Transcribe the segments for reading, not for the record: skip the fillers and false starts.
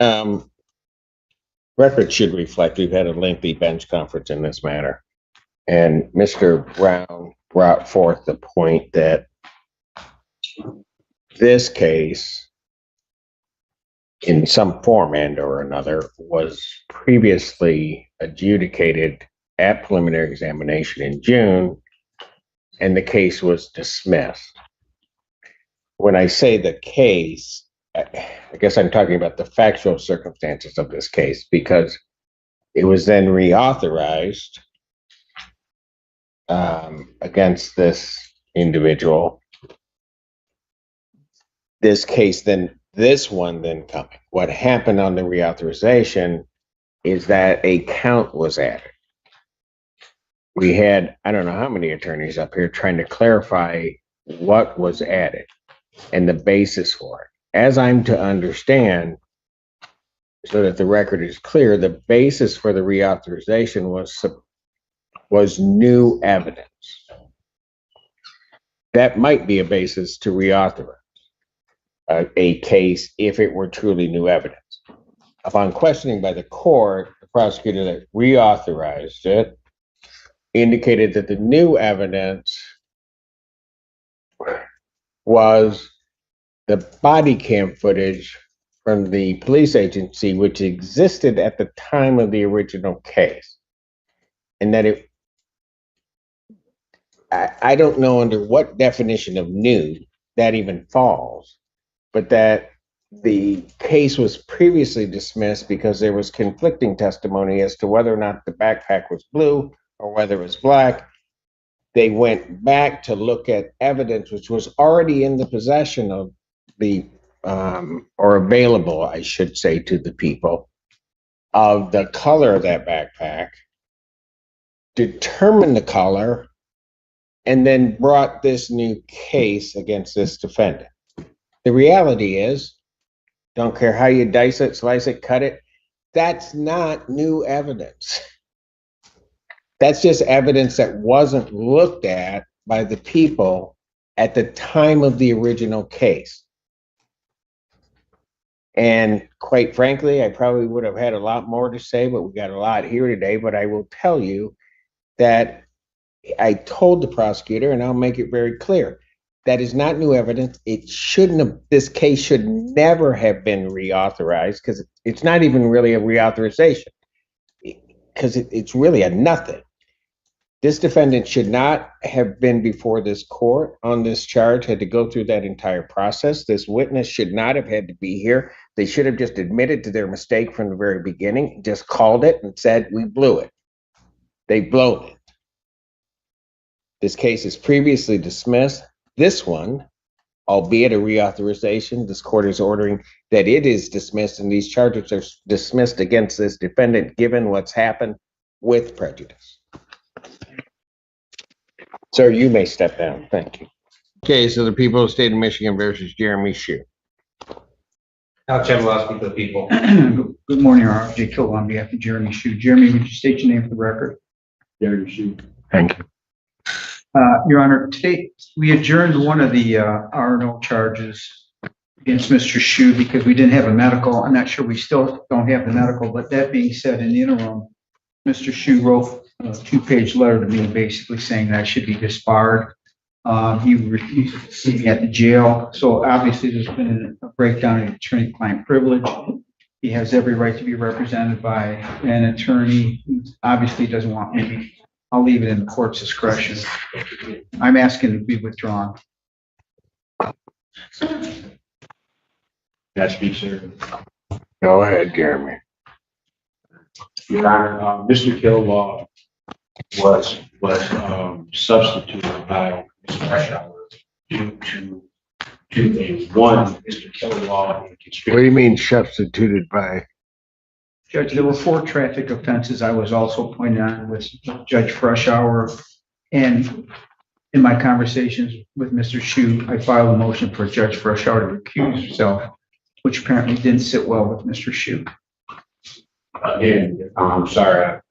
Record should reflect we've had a lengthy bench conference in this matter. And Mr. Brown brought forth the point that this case, in some form and or another, was previously adjudicated at preliminary examination in June, and the case was dismissed. When I say the case, I guess I'm talking about the factual circumstances of this case, because it was then reauthorized against this individual. This case, then this one then coming. What happened on the reauthorization is that a count was added. We had, I don't know how many attorneys up here trying to clarify what was added and the basis for it. As I'm to understand, so that the record is clear, the basis for the reauthorization was new evidence. That might be a basis to reauthorize a case if it were truly new evidence. Upon questioning by the court, the prosecutor that reauthorized it indicated that the new evidence was the body cam footage from the police agency, which existed at the time of the original case. And that I don't know under what definition of new that even falls, but that the case was previously dismissed because there was conflicting testimony as to whether or not the backpack was blue or whether it was black. They went back to look at evidence which was already in the possession of the, or available, I should say, to the people, of the color of that backpack, determined the color, and then brought this new case against this defendant. The reality is, don't care how you dice it, slice it, cut it, that's not new evidence. That's just evidence that wasn't looked at by the people at the time of the original case. And quite frankly, I probably would have had a lot more to say, but we got a lot here today. But I will tell you that I told the prosecutor, and I'll make it very clear, that is not new evidence. It shouldn't have, this case should never have been reauthorized, because it's not even really a reauthorization, because it's really a nothing. This defendant should not have been before this court on this charge, had to go through that entire process. This witness should not have had to be here. They should have just admitted to their mistake from the very beginning, just called it and said, we blew it. They've blown it. This case is previously dismissed. This one, albeit a reauthorization, this court is ordering that it is dismissed, and these charges are dismissed against this defendant given what's happened with prejudice. Sir, you may step down. Thank you. Okay, so the people of the state of Michigan versus Jeremy Shue. Al Chemilowski for the people. Good morning, R.J. Kill on behalf of Jeremy Shue. Jeremy, would you state your name for the record? Jeremy Shue. Thank you. Your Honor, today we adjourned one of the R&O charges against Mr. Shue because we didn't have a medical. I'm not sure we still don't have the medical, but that being said, in the interim, Mr. Shue wrote a 2-page letter to me basically saying that I should be disbarred. He refused to see me at the jail. So obviously there's been a breakdown in attorney-client privilege. He has every right to be represented by an attorney who obviously doesn't want me. I'll leave it in the court's discretion. I'm asking to be withdrawn. That's me, sir. Go ahead, Jeremy. Your Honor, Mr. Killaw was substituted by Ms. Freshour due to two things. One, Mr. Killaw. What do you mean substituted by? Judge, there were 4 traffic offenses I was also pointed on with Judge Freshour. And in my conversations with Mr. Shue, I filed a motion for Judge Freshour to recuse himself, which apparently didn't sit well with Mr. Shue. Again, I'm sorry.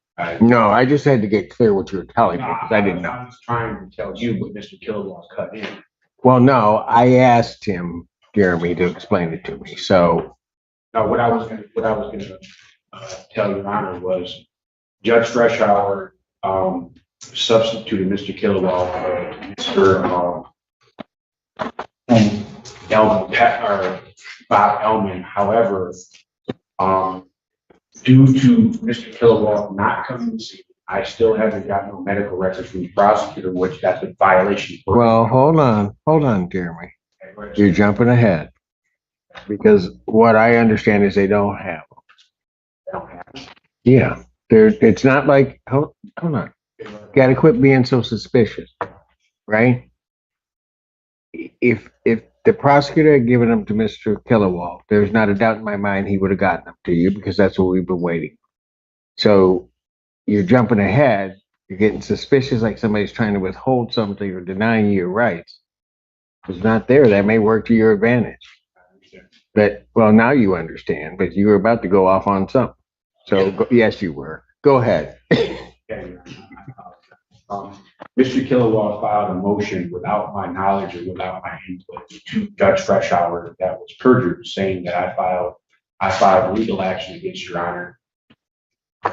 No, I just had to get clear what you were telling me because I didn't know. I was trying to tell you, but Mr. Killaw cut in. Well, no, I asked him, Jeremy, to explain it to me. So what I was gonna tell Your Honor was Judge Freshour, substituted Mr. Kilowog for Mr. Elman, or Bob Elman. However, due to Mr. Kilowog not coming to see me, I still haven't got no medical records from the prosecutor, which that's a violation. Well, hold on, Jeremy. You're jumping ahead because what I understand is they don't have them. Yeah, it's not like, hold on. Got to quit being so suspicious, right? If the prosecutor had given them to Mr. Kilowog, there's not a doubt in my mind he would have gotten them to you because that's what we've been waiting. So you're jumping ahead. You're getting suspicious, like somebody's trying to withhold something or denying you your rights. If it's not there, that may work to your advantage. But well, now you understand. But you were about to go off on something. So yes, you were. Go ahead. Mr. Kilowog filed a motion without my knowledge or without my input to Judge Freshour that was perjured, saying that I filed legal action against Your Honor.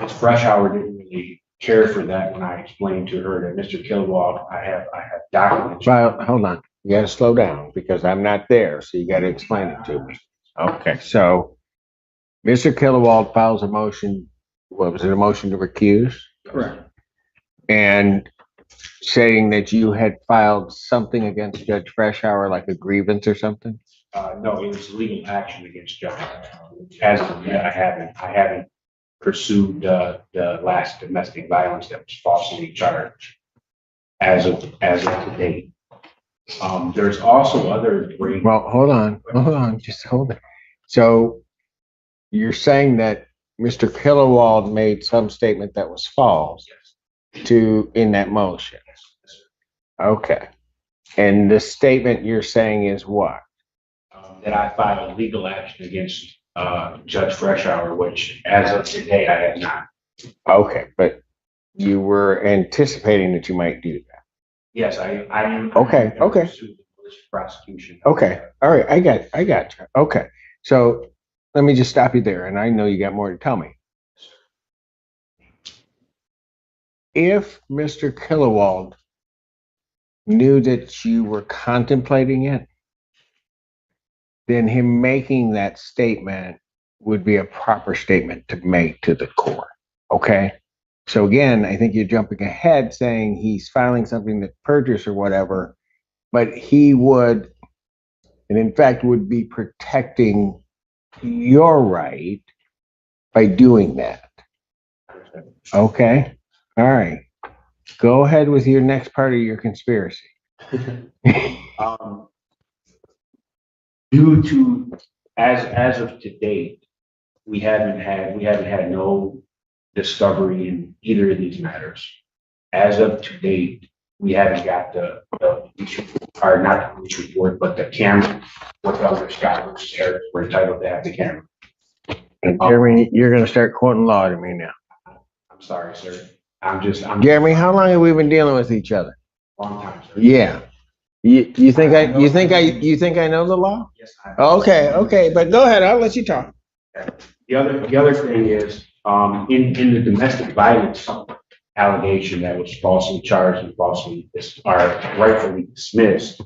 Ms. Freshour didn't really care for that when I explained to her that Mr. Kilowog, I have documents. Well, hold on. You got to slow down because I'm not there, so you got to explain it to me. Okay, so Mr. Kilowog files a motion. What was it? A motion to recuse? Correct. And saying that you had filed something against Judge Freshour, like a grievance or something? No, it was legal action against Judge Freshour. As of yet, I haven't pursued the last domestic violence that was falsely charged as of today. There's also other great. Well, hold on, just hold it. So you're saying that Mr. Kilowog made some statement that was false in that motion? Okay. And the statement you're saying is what? That I filed legal action against Judge Freshour, which as of today I have not. Okay, but you were anticipating that you might do that. Yes, I am. Okay. Prosecution. Okay, all right, I got you. Okay, so let me just stop you there, and I know you got more to tell me. If Mr. Kilowog knew that you were contemplating it, then him making that statement would be a proper statement to make to the court. Okay. So again, I think you're jumping ahead saying he's filing something that perjures or whatever, but he would, and in fact would be protecting your right by doing that. Okay. All right. Go ahead with your next part of your conspiracy. Due to as of to date, we haven't had no discovery in either of these matters. As of to date, we haven't got the police report, or not the police report, but the camera. What the other Scott was there, we're entitled to have the camera. And Jeremy, you're going to start quoting law to me now. I'm sorry, sir. I'm Jeremy, how long have we been dealing with each other? long time, sir. Yeah. You think I know the law? Yes, I. Okay, but go ahead. I'll let you talk. The other thing is, in the domestic violence allegation that was falsely charged and rightfully dismissed,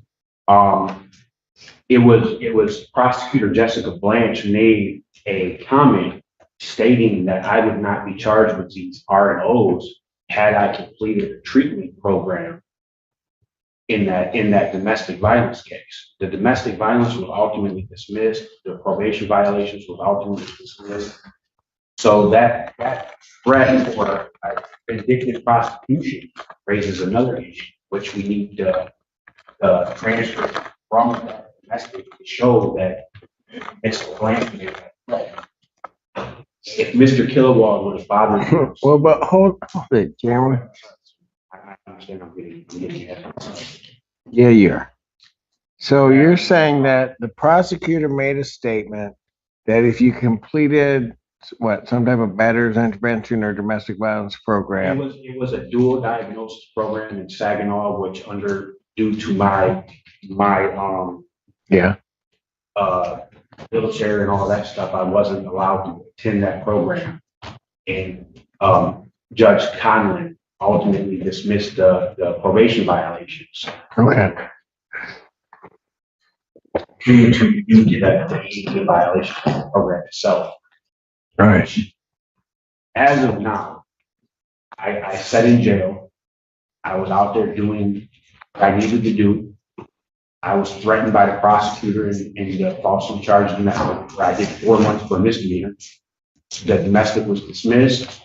it was prosecutor Jessica Blanche made a comment stating that I would not be charged with these R&Os had I completed a treatment program in that domestic violence case. The domestic violence was ultimately dismissed. The probation violations was ultimately dismissed. So that threat for a vindictive prosecution raises another issue, which we need to transfer from that domestic to show that it's a plan. If Mr. Kilowog would have bothered me. Well, but hold it, Jeremy. I understand I'm getting ahead. Yeah, you are. So you're saying that the prosecutor made a statement that if you completed some type of batter's intervention or domestic violence program. It was a dual diagnosis program in Saginaw, which due to my Yeah. wheelchair and all that stuff, I wasn't allowed to attend that program. And Judge Conlon ultimately dismissed the probation violations Okay. due to the ADA violation of the program itself. Right. As of now, I sat in jail. I was out there doing what I needed to do. I was threatened by the prosecutor and falsely charged domestic, where I did 4 months for misdemeanor. The domestic was dismissed.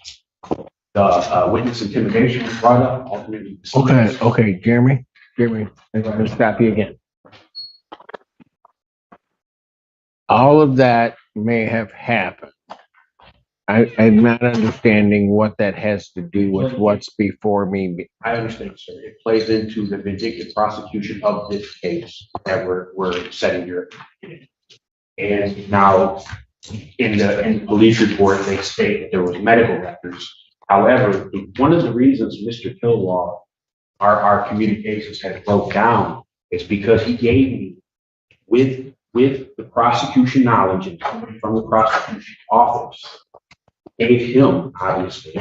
The witness intimidation was brought up, ultimately dismissed. Okay, Jeremy, I'm going to stop you again. All of that may have happened. I'm not understanding what that has to do with what's before me. I understand, sir. It plays into the vindictive prosecution of this case that we're setting here. And now, in the police report, they state that there was medical records. However, one of the reasons Mr. Kilwall, our communications had broke down is because he gave me, with the prosecution knowledge and coming from the prosecution office, gave him, obviously,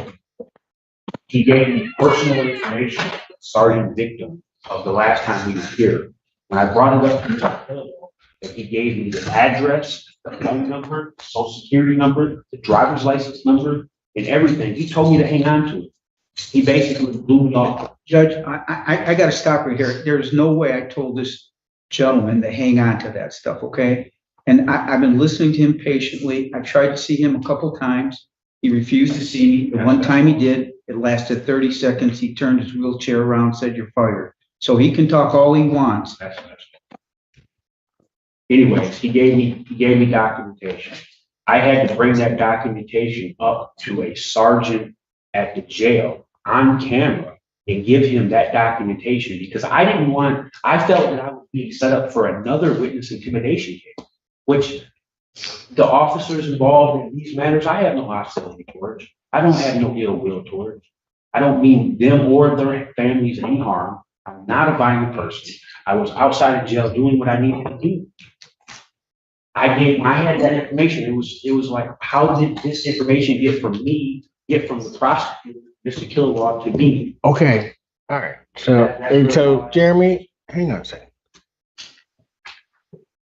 he gave me personal information, sergeant victim, of the last time he was here. When I brought it up to Mr. Kilwall, that he gave me the address, the phone number, social security number, the driver's license number, and everything. He told me to hang on to it. He basically blew me off. Judge, I got to stop right here. There's no way I told this gentleman to hang on to that stuff, okay? And I've been listening to him patiently. I tried to see him a couple times. He refused to see me. The one time he did, it lasted 30 seconds. He turned his wheelchair around, said, "You're fired." So he can talk all he wants. Anyways, he gave me documentation. I had to bring that documentation up to a sergeant at the jail on camera and give him that documentation because I felt that I was being set up for another witness intimidation case, which the officers involved in these matters, I have no hostility towards. I don't have no ill will towards. I don't mean them or their families any harm. I'm not a violent person. I was outside of jail doing what I needed to do. I had that information. It was like, how did this information get from the prosecutor, Mr. Kilowog, to me? Okay, all right. So Jeremy, hang on a second.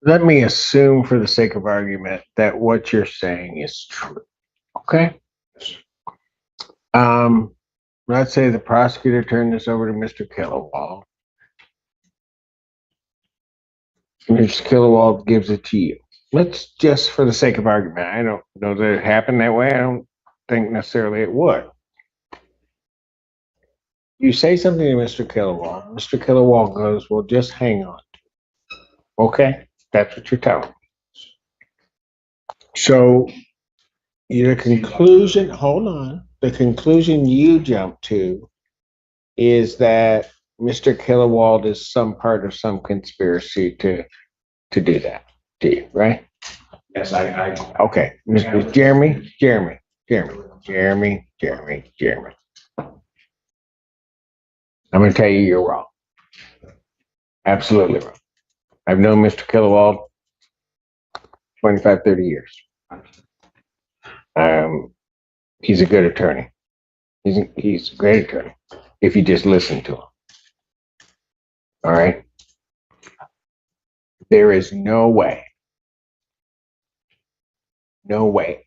Let me assume for the sake of argument that what you're saying is true. Okay? Let's say the prosecutor turned this over to Mr. Kilowog. Mr. Kilowog gives it to you. Let's just, for the sake of argument, I don't know that it happened that way. I don't think necessarily it would. You say something to Mr. Kilowog. Mr. Kilowog goes, "Well, just hang on." Okay? That's what you're telling me. So the conclusion, hold on. The conclusion you jump to is that Mr. Kilowald is some part of some conspiracy to do that to you, right? Yes, Okay, Mr. Jeremy. I'm going to tell you you're wrong. Absolutely wrong. I've known Mr. Kilowald 25, 30 years. He's a good attorney. He's a great attorney if you just listen to him. All right? There is no way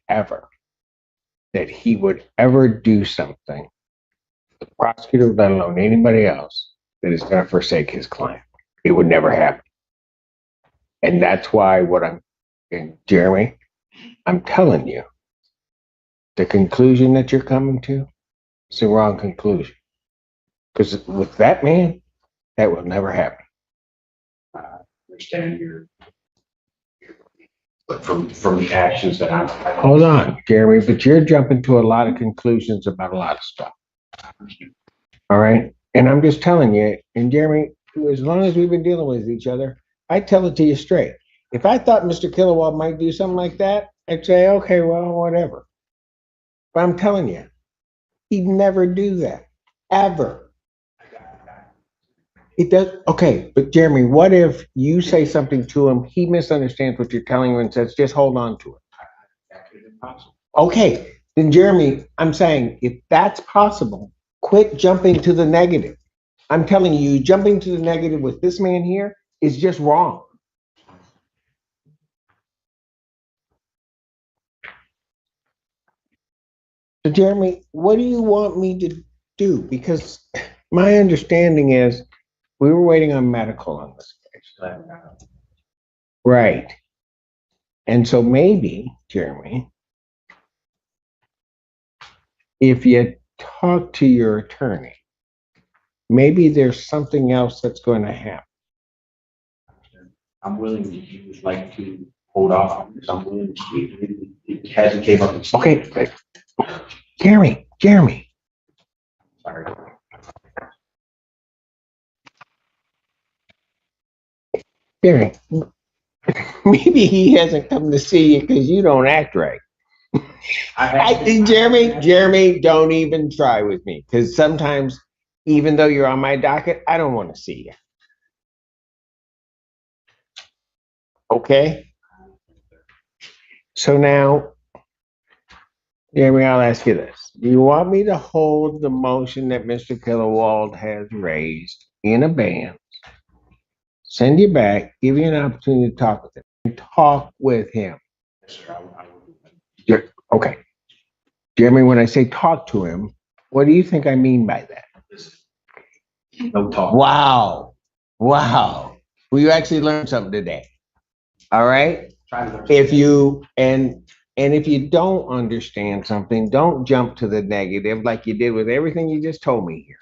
ever that he would ever do something, the prosecutor, let alone anybody else, that is going to forsake his client. It would never happen. And that's why Jeremy, I'm telling you, the conclusion that you're coming to is the wrong conclusion. Because with that man, that will never happen. I understand but from the actions that I'm. Hold on, Jeremy, but you're jumping to a lot of conclusions about a lot of stuff. All right? And I'm just telling you, and Jeremy, as long as we've been dealing with each other, I tell it to you straight. If I thought Mr. Kilowog might do something like that, I'd say, okay, well, whatever. But I'm telling you, he'd never do that. Ever. It does, okay, but Jeremy, what if you say something to him, he misunderstands what you're telling him and says, just hold on to it? That could have been possible. Okay, then Jeremy, I'm saying if that's possible, quit jumping to the negative. I'm telling you, jumping to the negative with this man here is just wrong. So Jeremy, what do you want me to do? Because my understanding is we were waiting on medical on this case. Right. And so maybe, Jeremy, if you talk to your attorney, maybe there's something else that's going to happen. I'm willing to, if you would like to hold off on this, I'm willing to speak. It hasn't came up. Okay, but Jeremy, Sorry. Jeremy, maybe he hasn't come to see you because you don't act right. Jeremy, don't even try with me because sometimes, even though you're on my docket, I don't want to see you. Okay? So now, Jeremy, I'll ask you this. Do you want me to hold the motion that Mr. Kilowald has raised in abeyance, send you back, give you an opportunity to talk with him, and talk with him? Yes, sir, I will do that. Okay. Jeremy, when I say talk to him, what do you think I mean by that? Listen, no talk. Wow. Well, you actually learned something today. All right? Try to learn. If you and if you don't understand something, don't jump to the negative like you did with everything you just told me here.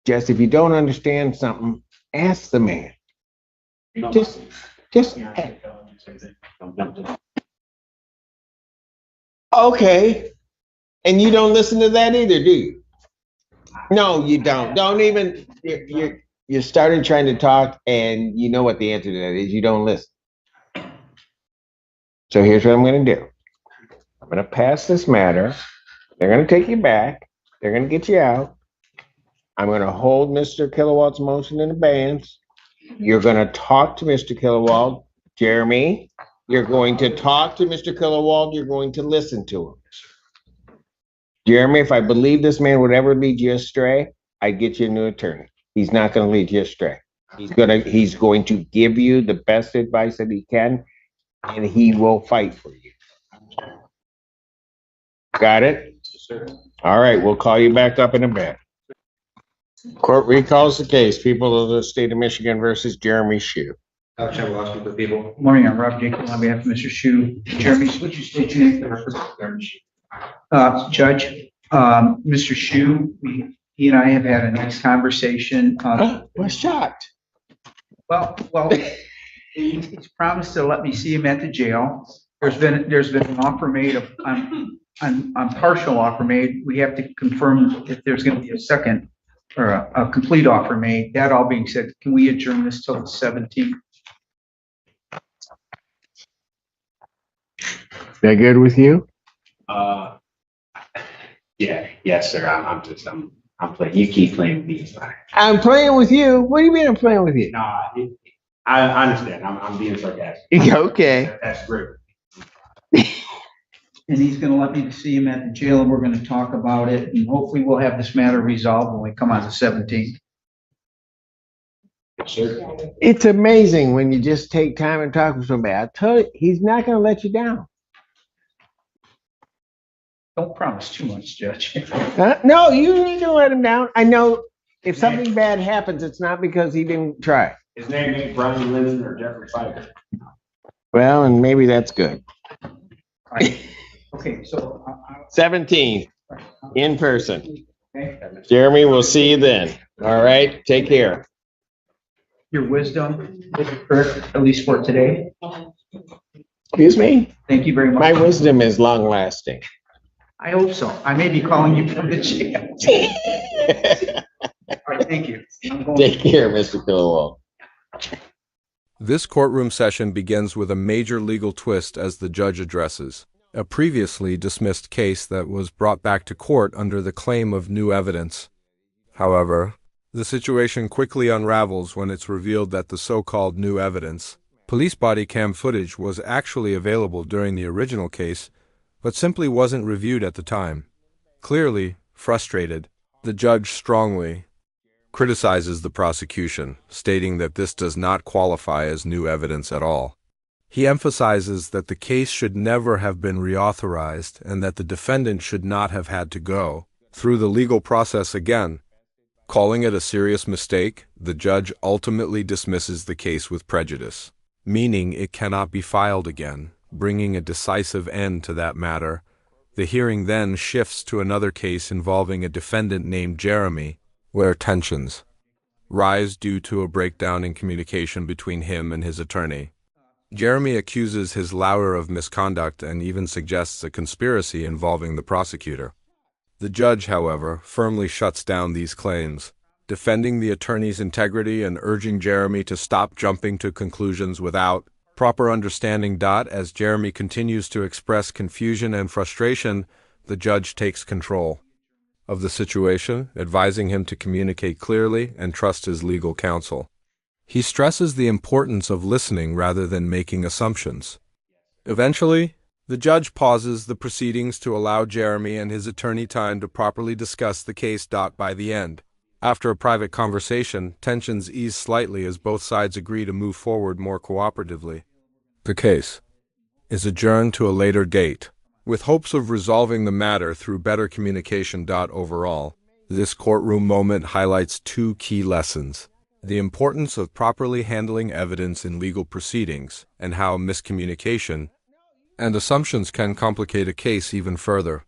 Just if you don't understand something, ask the man. Just Don't jump to that. okay. And you don't listen to that either, do you? No, you don't. Don't even. You started trying to talk, and you know what the answer to that is. You don't listen. So here's what I'm going to do. I'm going to pass this matter. They're going to take you back. They're going to get you out. I'm going to hold Mr. Kilowald's motion in abeyance. You're going to talk to Mr. Kilowald. Jeremy, you're going to talk to Mr. Kilowald. You're going to listen to him. Jeremy, if I believe this man would ever lead you astray, I'd get you a new attorney. He's not going to lead you astray. He's going to give you the best advice that he can, and he will fight for you. Got it? Yes, sir. All right, we'll call you back up in a bit. Court recalls the case, people of the state of Michigan versus Jeremy Shue. For people. Good morning, I'm Rob Jacob on behalf of Mr. Shue. Jeremy, would you state your name? Judge, Mr. Shue, he and I have had a nice conversation. We're shocked. Well, he's promised to let me see him at the jail. There's been an offer made on partial offer made. We have to confirm if there's going to be a second or a complete offer made. That all being said, can we adjourn this till the 17th? That good with you? Yeah, yes, sir. I'm playing. You keep playing with me. I'm playing with you. What do you mean I'm playing with you? No, I understand. I'm being sarcastic. Okay. That's great. And he's going to let me see him at the jail, and we're going to talk about it, and hopefully we'll have this matter resolved when we come on the 17th. Yes, sir. It's amazing when you just take time and talk with somebody. I tell you, he's not going to let you down. Don't promise too much, Judge. No, you ain't going to let him down. I know if something bad happens, it's not because he didn't try. His name ain't Brian Lennon or Jeffrey Pfeiffer. Well, and maybe that's good. Okay, so 17th, in person. okay. Jeremy, we'll see you then. All right, take care. Your wisdom is correct, at least for today. Excuse me? Thank you very much. My wisdom is long lasting. I hope so. I may be calling you from the jail. All right, thank you. Take care, Mr. Kilowald. This courtroom session begins with a major legal twist as the judge addresses a previously dismissed case that was brought back to court under the claim of new evidence. However, The situation quickly unravels when it's revealed that the so-called new evidence, police body cam footage, was actually available during the original case, but simply wasn't reviewed at the time. Clearly frustrated, the judge strongly criticizes the prosecution, stating that this does not qualify as new evidence at all. He emphasizes that the case should never have been reauthorized and that the defendant should not have had to go through the legal process again. Calling it a serious mistake, the judge ultimately dismisses the case with prejudice, meaning it cannot be filed again, bringing a decisive end to that matter. The hearing then shifts to another case involving a defendant named Jeremy, where tensions rise due to a breakdown in communication between him and his attorney. Jeremy accuses his lawyer of misconduct and even suggests a conspiracy involving the prosecutor. The judge, however, firmly shuts down these claims, defending the attorney's integrity and urging Jeremy to stop jumping to conclusions without proper understanding. As Jeremy continues to express confusion and frustration, the judge takes control of the situation, advising him to communicate clearly and trust his legal counsel. He stresses the importance of listening rather than making assumptions. Eventually, the judge pauses the proceedings to allow Jeremy and his attorney time to properly discuss the case. By the end, after a private conversation, tensions ease slightly as both sides agree to move forward more cooperatively. The case is adjourned to a later date, with hopes of resolving the matter through better communication. Overall, this courtroom moment highlights two key lessons: the importance of properly handling evidence in legal proceedings and how miscommunication and assumptions can complicate a case even further.